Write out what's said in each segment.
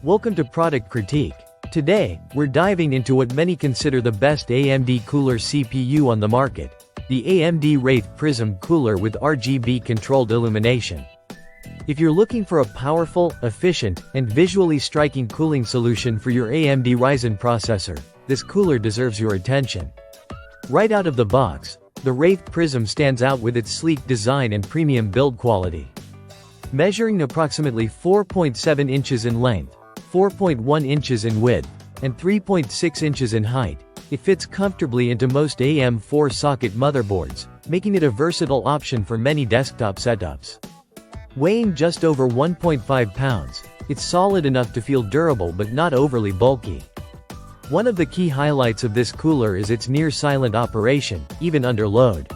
Welcome to Product Critique. Today, we're diving into what many consider the best AMD Cooler CPU on the market, the AMD Wraith Prism cooler with RGB-Controlled illumination. If you're looking for a powerful, efficient, and visually striking cooling solution for your AMD Ryzen processor, this cooler deserves your attention. Right out of the box, the Wraith Prism stands out with its sleek design and premium build quality. Measuring approximately 4.7 inches in length, 4.1 inches in width, and 3.6 inches in height, it fits comfortably into most AM4 socket motherboards, making it a versatile option for many desktop setups. Weighing just over 1.5 pounds, it's solid enough to feel durable but not overly bulky. One of the key highlights of this cooler is its near-silent operation, even under load.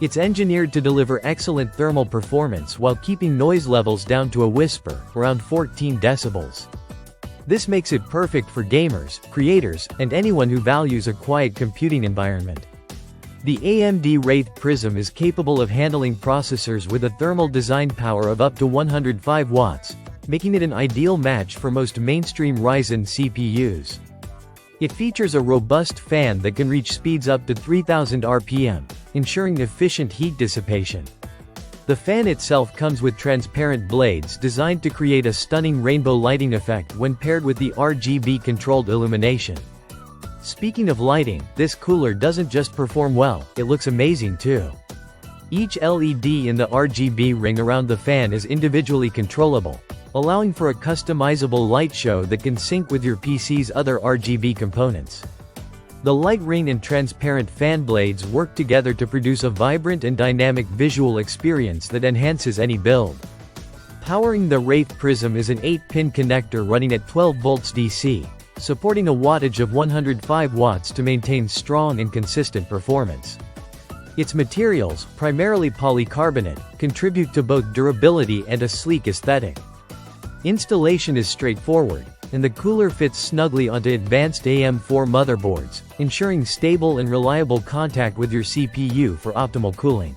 It's engineered to deliver excellent thermal performance while keeping noise levels down to a whisper, around 14 decibels. This makes it perfect for gamers, creators, and anyone who values a quiet computing environment. The AMD Wraith Prism is capable of handling processors with a thermal design power of up to 105 watts, making it an ideal match for most mainstream Ryzen CPUs. It features a robust fan that can reach speeds up to 3000 RPM, ensuring efficient heat dissipation. The fan itself comes with transparent blades designed to create a stunning rainbow lighting effect when paired with the RGB-controlled illumination. Speaking of lighting, this cooler doesn't just perform well, it looks amazing too. Each LED in the RGB ring around the fan is individually controllable, allowing for a customizable light show that can sync with your PC's other RGB components. The light ring and transparent fan blades work together to produce a vibrant and dynamic visual experience that enhances any build. Powering the Wraith Prism is an 8-pin connector running at 12 volts DC, supporting a wattage of 105 watts to maintain strong and consistent performance. Its materials, primarily polycarbonate, contribute to both durability and a sleek aesthetic. Installation is straightforward, and the cooler fits snugly onto advanced AM4 motherboards, ensuring stable and reliable contact with your CPU for optimal cooling.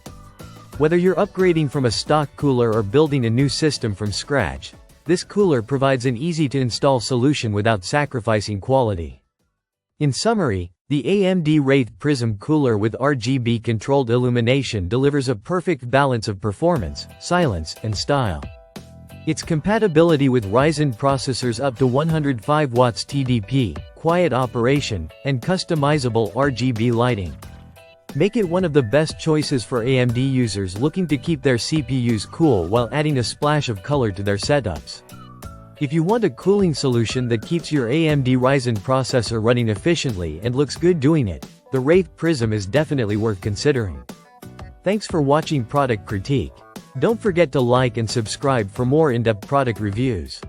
Whether you're upgrading from a stock cooler or building a new system from scratch, this cooler provides an easy-to-install solution without sacrificing quality. In summary, the AMD Wraith Prism cooler with RGB-controlled illumination delivers a perfect balance of performance, silence, and style. Its compatibility with Ryzen processors up to 105 watts TDP, quiet operation, and customizable RGB lighting make it one of the best choices for AMD users looking to keep their CPUs cool while adding a splash of color to their setups. If you want a cooling solution that keeps your AMD Ryzen processor running efficiently and looks good doing it, the Wraith Prism is definitely worth considering. Thanks for watching Product Critique. Don't forget to like and subscribe for more in-depth product reviews.